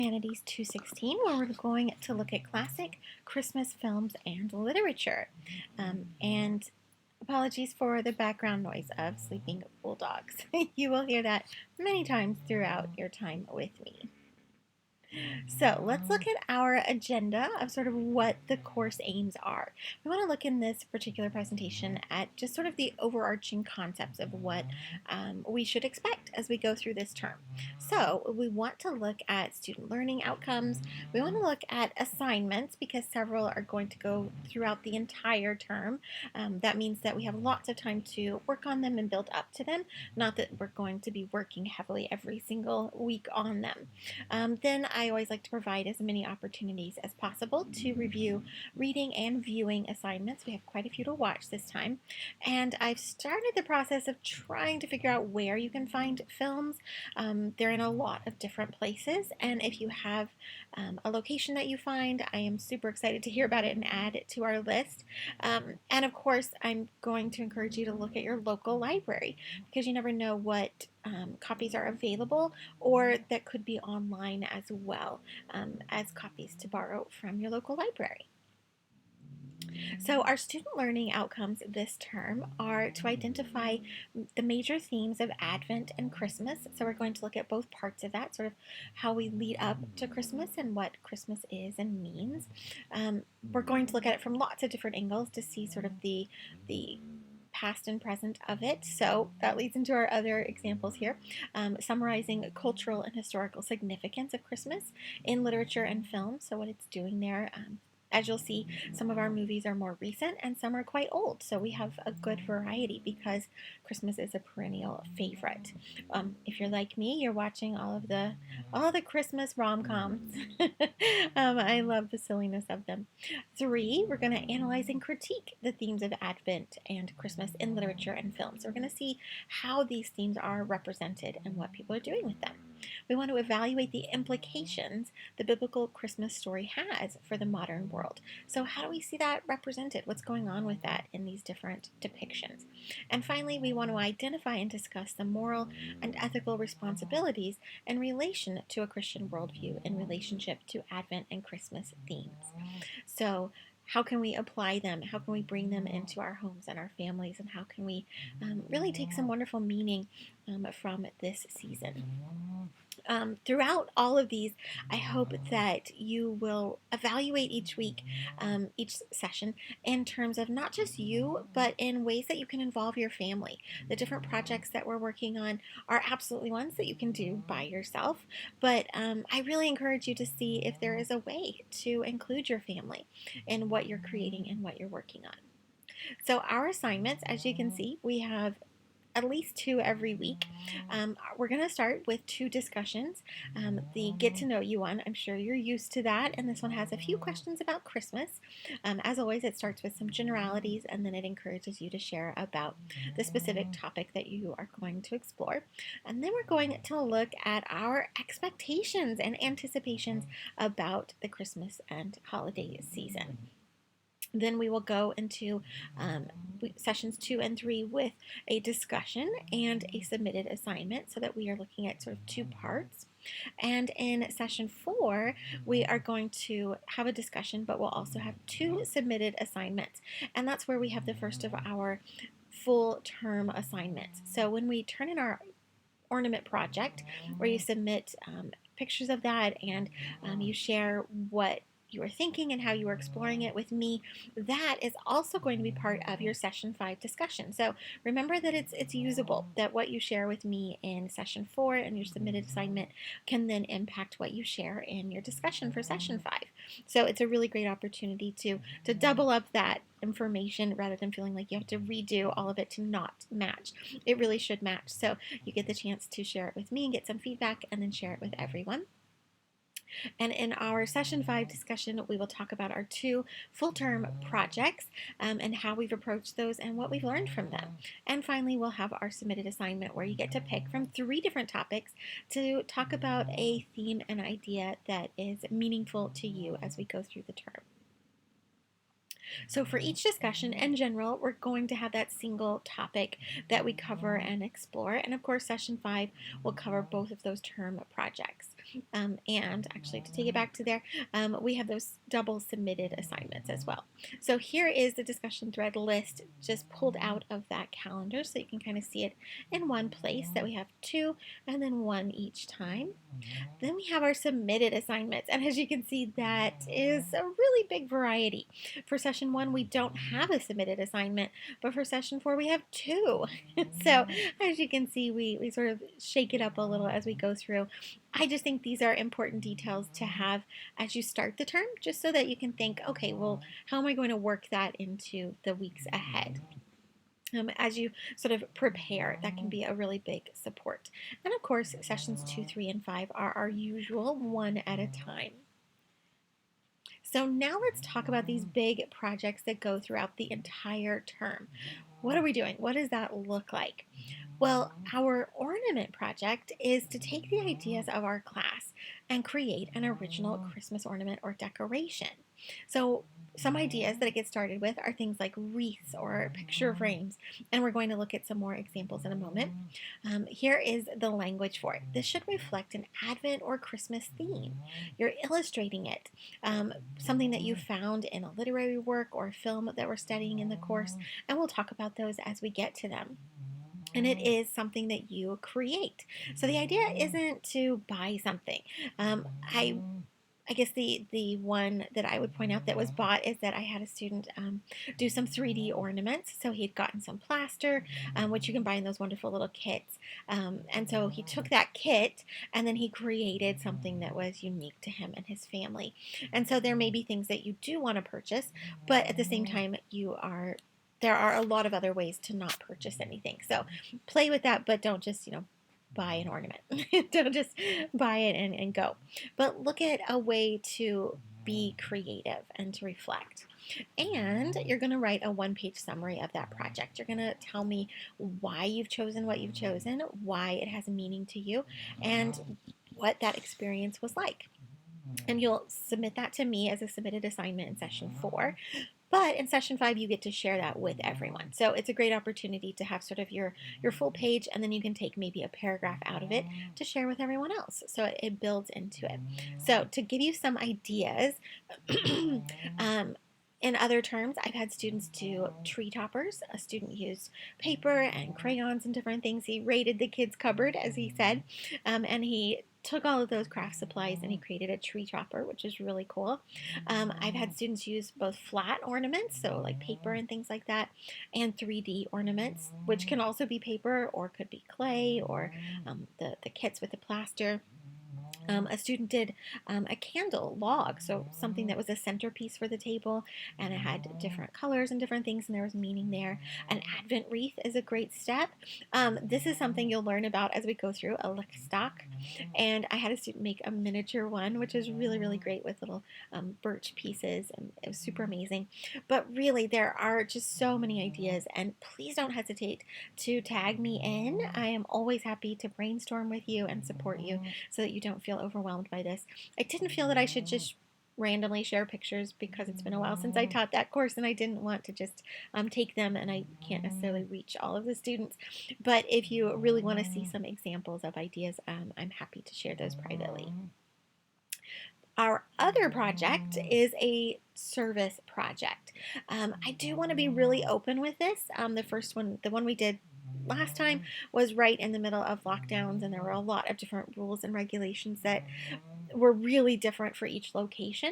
Humanities 216, where we're going to look at classic Christmas films and literature. And apologies for the background noise of sleeping bulldogs. You will hear that many times throughout your time with me. So let's look at our agenda of sort of what the course aims are. We want to look in this particular presentation at just sort of the overarching concepts of what we should expect as we go through this term. So we want to look at student learning outcomes. We want to look at assignments because several are going to go throughout the entire term. That means that we have lots of time to work on them and build up to them, not that we're going to be working heavily every single week on them. Then I always like to provide as many opportunities as possible to review reading and viewing assignments. We have quite a few to watch this time. And I've started the process of trying to figure out where you can find films. They're in a lot of different places. And if you have a location that you find, I am super excited to hear about it and add it to our list. And of course, I'm going to encourage you to look at your local library because you never know what copies are available or that could be online as well as copies to borrow from your local library. So our student learning outcomes this term are to identify the major themes of Advent and Christmas. So we're going to look at both parts of that, sort of how we lead up to Christmas and what Christmas is and means. We're going to look at it from lots of different angles to see sort of the past and present of it. So that leads into our other examples here, summarizing cultural and historical significance of Christmas in literature and film. So what it's doing there. As you'll see, some of our movies are more recent and some are quite old. So we have a good variety because Christmas is a perennial favorite. If you're like me, you're watching all the Christmas rom-coms. I love the silliness of them. 3, we're going to analyze and critique the themes of Advent and Christmas in literature and film. So we're going to see how these themes are represented and what people are doing with them. We want to evaluate the implications the biblical Christmas story has for the modern world. So how do we see that represented? What's going on with that in these different depictions? And finally, we want to identify and discuss the moral and ethical responsibilities in relation to a Christian worldview in relationship to Advent and Christmas themes. So how can we apply them? How can we bring them into our homes and our families? And how can we really take some wonderful meaning from this season? Throughout all of these, I hope that you will evaluate each week, each session, in terms of not just you, but in ways that you can involve your family. The different projects that we're working on are absolutely ones that you can do by yourself, but I really encourage you to see if there is a way to include your family in what you're creating and what you're working on. So our assignments, as you can see, we have at least 2 every week. We're going to start with 2 discussions. The get to know you one, I'm sure you're used to that, and this one has a few questions about Christmas. As always, it starts with some generalities and then it encourages you to share about the specific topic that you are going to explore. And then we're going to look at our expectations and anticipations about the Christmas and holiday season. Then we will go into sessions 2 and 3 with a discussion and a submitted assignment so that we are looking at sort of 2 parts. And in session 4, we are going to have a discussion, but we'll also have 2 submitted assignments. And that's where we have the first of our full term assignments. So when we turn in our ornament project, where you submit pictures of that and you share what you are thinking and how you are exploring it with me, that is also going to be part of your session 5 discussion. So remember that it's usable, that what you share with me in session 4 and your submitted assignment can then impact what you share in your discussion for session 5. So it's a really great opportunity to double up that information rather than feeling like you have to redo all of it to not match. It really should match. So you get the chance to share it with me and get some feedback and then share it with everyone. And in our session 5 discussion, we will talk about our 2 full-term projects and how we've approached those and what we've learned from them. And finally, we'll have our submitted assignment where you get to pick from 3 different topics to talk about a theme and idea that is meaningful to you as we go through the term. So for each discussion in general, we're going to have that single topic that we cover and explore. And of course, session 5 will cover both of those term projects. And actually, to take it back to there, we have those double submitted assignments as well. So here is the discussion thread list just pulled out of that calendar so you can kind of see it in one place, that we have 2 and then 1 each time. Then we have our submitted assignments, and as you can see, that is a really big variety. For session 1, we don't have a submitted assignment, but for session 4, we have 2. So as you can see, we sort of shake it up a little as we go through. I just think these are important details to have as you start the term, just so that you can think, okay, well, how am I going to work that into the weeks ahead? As you sort of prepare, that can be a really big support. And of course, sessions 2, 3, and 5 are our usual, one at a time. So now let's talk about these big projects that go throughout the entire term. What are we doing? What does that look like? Well, our ornament project is to take the ideas of our class and create an original Christmas ornament or decoration. So some ideas that it gets started with are things like wreaths or picture frames, and we're going to look at some more examples in a moment. Here is the language for it. This should reflect an Advent or Christmas theme. You're illustrating it, something that you found in a literary work or film that we're studying in the course, and we'll talk about those as we get to them. And it is something that you create. So the idea isn't to buy something. I guess the one that I would point out that was bought is that I had a student do some 3D ornaments. So he had gotten some plaster, which you can buy in those wonderful little kits. And so he took that kit and then he created something that was unique to him and his family. And so there may be things that you do want to purchase, but at the same time, there are a lot of other ways to not purchase anything. So play with that, but don't just, buy an ornament. Don't just buy it and go. But look at a way to be creative and to reflect. And you're going to write a one-page summary of that project. You're going to tell me why you've chosen what you've chosen, why it has a meaning to you, and what that experience was like. And you'll submit that to me as a submitted assignment in session 4. But in session 5, you get to share that with everyone. So it's a great opportunity to have sort of your full page, and then you can take maybe a paragraph out of it to share with everyone else. So it builds into it. So to give you some ideas, in other terms, I've had students do tree toppers. A student used paper and crayons and different things. He raided the kids' cupboard, as he said, and he took all of those craft supplies and he created a tree topper, which is really cool. I've had students use both flat ornaments, so like paper and things like that, and 3D ornaments, which can also be paper or could be clay or the kits with the plaster. A student did a candle log, so something that was a centerpiece for the table, and it had different colors and different things, and there was meaning there. An Advent wreath is a great step. This is something you'll learn about as we go through a lick stock, and I had a student make a miniature one, which is really, really great with little birch pieces, and it was super amazing. But really, there are just so many ideas, and please don't hesitate to tag me in. I am always happy to brainstorm with you and support you so that you don't feel overwhelmed by this. I didn't feel that I should just randomly share pictures because it's been a while since I taught that course, and I didn't want to just take them, and I can't necessarily reach all of the students. But if you really want to see some examples of ideas, I'm happy to share those privately. Our other project is a service project. I do want to be really open with this. The first one, the one we did last time, was right in the middle of lockdowns, and there were a lot of different rules and regulations that were really different for each location.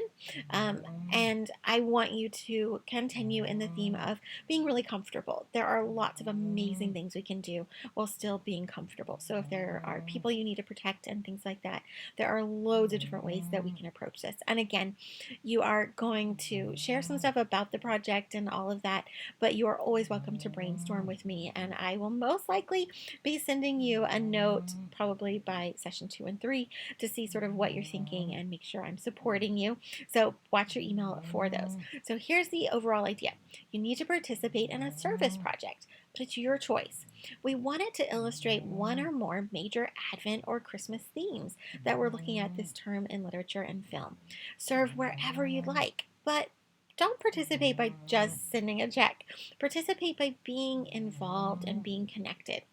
And I want you to continue in the theme of being really comfortable. There are lots of amazing things we can do while still being comfortable. So if there are people you need to protect and things like that, there are loads of different ways that we can approach this. And again, you are going to share some stuff about the project and all of that, but you are always welcome to brainstorm with me, and I will most likely be sending you a note probably by session 2 and 3 to see sort of what you're thinking and make sure I'm supporting you. So watch your email for those. So here's the overall idea. You need to participate in a service project, but it's your choice. We want it to illustrate one or more major Advent or Christmas themes that we're looking at this term in literature and film. Serve wherever you'd like, but don't participate by just sending a check. Participate by being involved and being connected.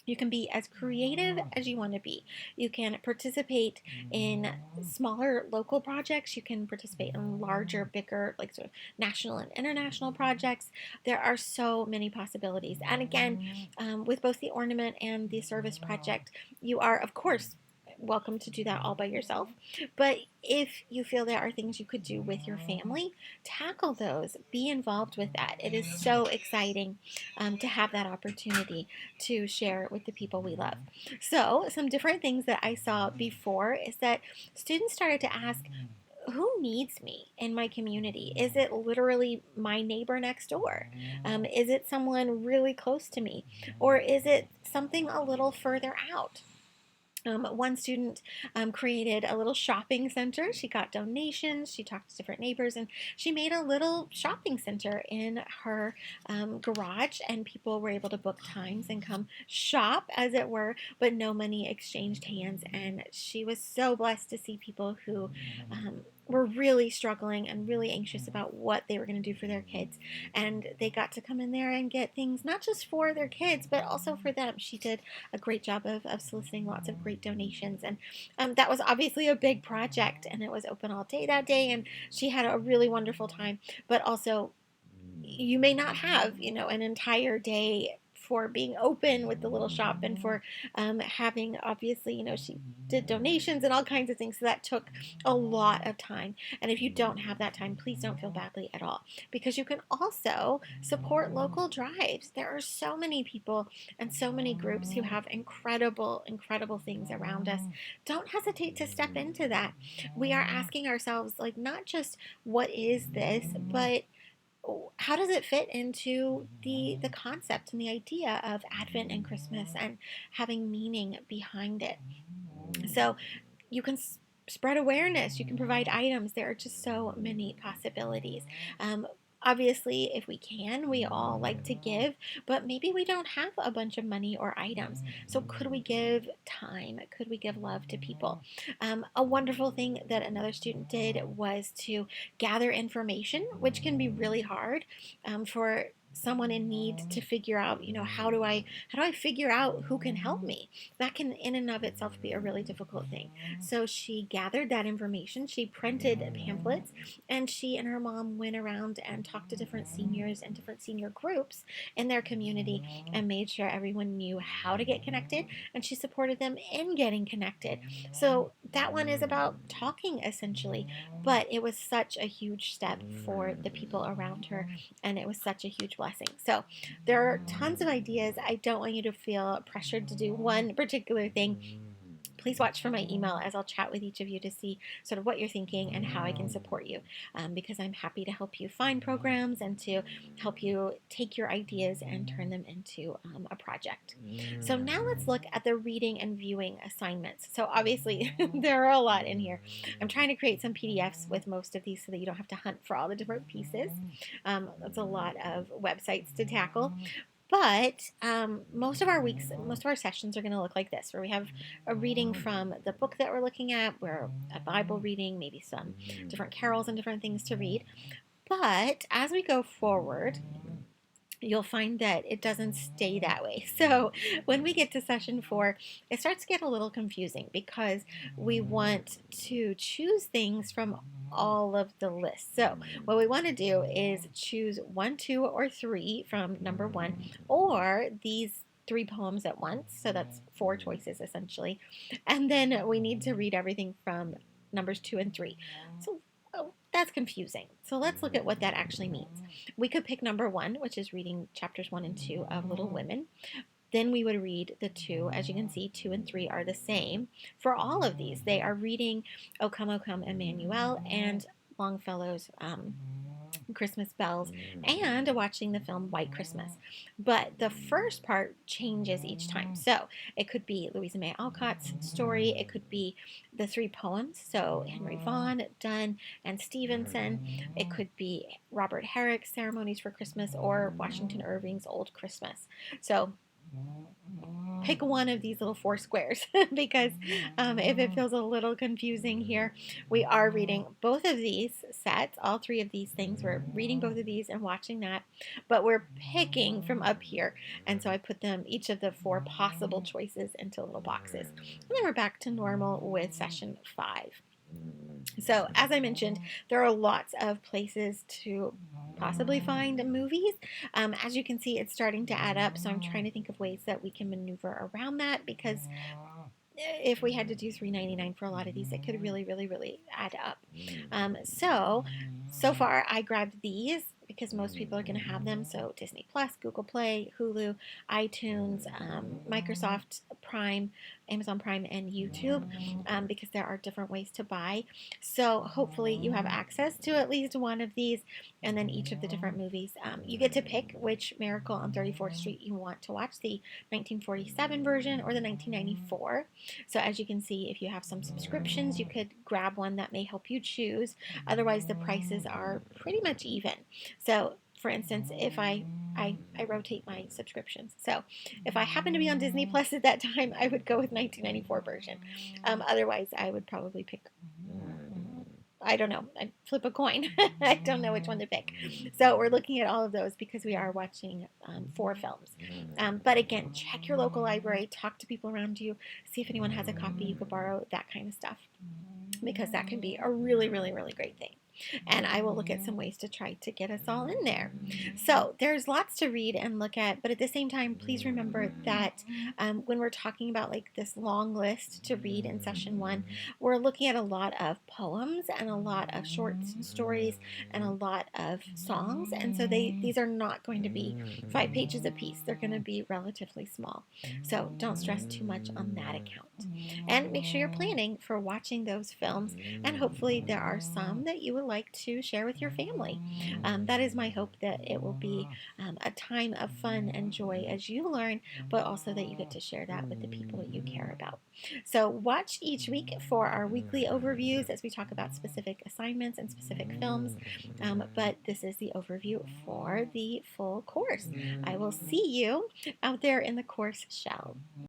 You can be as creative as you want to be. You can participate in smaller local projects. You can participate in larger, bigger, like sort of national and international projects. There are so many possibilities. And again, with both the ornament and the service project, you are, of course, welcome to do that all by yourself. But if you feel there are things you could do with your family, tackle those. Be involved with that. It is so exciting to have that opportunity to share with the people we love. So, some different things that I saw before is that students started to ask, who needs me in my community? Is it literally my neighbor next door? Is it someone really close to me? Or is it something a little further out? One student created a little shopping center. She got donations, she talked to different neighbors, and she made a little shopping center in her garage, and people were able to book times and come shop, as it were, but no money exchanged hands. And she was so blessed to see people who were really struggling and really anxious about what they were going to do for their kids. And they got to come in there and get things not just for their kids, but also for them. She did a great job of soliciting lots of great donations. And that was obviously a big project, and it was open all day that day. And she had a really wonderful time. But also, you may not have, an entire day for being open with the little shop and for having, obviously, she did donations and all kinds of things. So that took a lot of time. And if you don't have that time, please don't feel badly at all, because you can also support local drives. There are so many people and so many groups who have incredible, incredible things around us. Don't hesitate to step into that. We are asking ourselves, like, not just what is this, but how does it fit into the concept and the idea of Advent and Christmas and having meaning behind it? So you can spread awareness, you can provide items. There are just so many possibilities. Obviously, if we can, we all like to give, but maybe we don't have a bunch of money or items. So, could we give time? Could we give love to people? A wonderful thing that another student did was to gather information, which can be really hard for someone in need to figure out, how do I figure out who can help me? That can in and of itself be a really difficult thing. So she gathered that information, she printed pamphlets, and she and her mom went around and talked to different seniors and different senior groups in their community and made sure everyone knew how to get connected, and she supported them in getting connected. So that one is about talking, essentially, but it was such a huge step for the people around her, and it was such a huge blessing. So there are tons of ideas. I don't want you to feel pressured to do one particular thing. Please watch for my email as I'll chat with each of you to see sort of what you're thinking and how I can support you, because I'm happy to help you find programs and to help you take your ideas and turn them into a project. So now let's look at the reading and viewing assignments. So obviously there are a lot in here. I'm trying to create some PDFs with most of these so that you don't have to hunt for all the different pieces. That's a lot of websites to tackle. But most of our sessions are going to look like this, where we have a reading from the book that we're looking at, where a Bible reading, maybe some different carols and different things to read. But as we go forward, you'll find that it doesn't stay that way. So when we get to session 4, it starts to get a little confusing because we want to choose things from all of the lists. So what we want to do is choose 1, 2, or 3 from number 1, or these 3 poems at once. So that's 4 choices essentially. And then we need to read everything from numbers 2 and 3. So that's confusing. So let's look at what that actually means. We could pick number 1, which is reading chapters 1 and 2 of Little Women. Then we would read the 2. As you can see, 2 and 3 are the same. For all of these, they are reading O Come, Emmanuel, and Longfellow's Christmas Bells, and watching the film White Christmas. But the first part changes each time. So it could be Louisa May Alcott's story. It could be the 3 poems. So Henry Vaughan, Donne, and Stevenson. It could be Robert Herrick's Ceremonies for Christmas or Washington Irving's Old Christmas. So pick one of these little four squares because if it feels a little confusing here, we are reading both of these sets, all three of these things. We're reading both of these and watching that, but we're picking from up here. And so I put them, each of the four possible choices, into little boxes. And then we're back to normal with session 5. So, as I mentioned, there are lots of places to possibly find movies. As you can see, it's starting to add up. So, I'm trying to think of ways that we can maneuver around that because if we had to do $3.99 for a lot of these, it could really add up. So far I grabbed these because most people are going to have them. So Disney Plus, Google Play, Hulu, iTunes, Microsoft Prime, Amazon Prime, and YouTube, because there are different ways to buy. So hopefully you have access to at least one of these, and then each of the different movies. You get to pick which Miracle on 34th Street you want to watch, the 1947 version or the 1994. So as you can see, if you have some subscriptions, you could grab one that may help you choose. Otherwise, the prices are pretty much even. So for instance, if I rotate my subscriptions. So if I happen to be on Disney Plus at that time, I would go with 1994 version. Otherwise, I would probably pick, I don't know, I'd flip a coin. I don't know which one to pick. So we're looking at all of those because we are watching 4 films. But again, check your local library, talk to people around you, see if anyone has a copy you could borrow, that kind of stuff, because that can be a really great thing. And I will look at some ways to try to get us all in there. So there's lots to read and look at, but at the same time, please remember that when we're talking about like this long list to read in session 1, we're looking at a lot of poems and a lot of short stories and a lot of songs. And so these are not going to be 5 pages a piece. They're going to be relatively small. So don't stress too much on that account. And make sure you're planning for watching those films, and hopefully there are some that you would like to share with your family. That is my hope, that it will be a time of fun and joy as you learn, but also that you get to share that with the people that you care about. So watch each week for our weekly overviews as we talk about specific assignments and specific films, but this is the overview for the full course. I will see you out there in the course shell.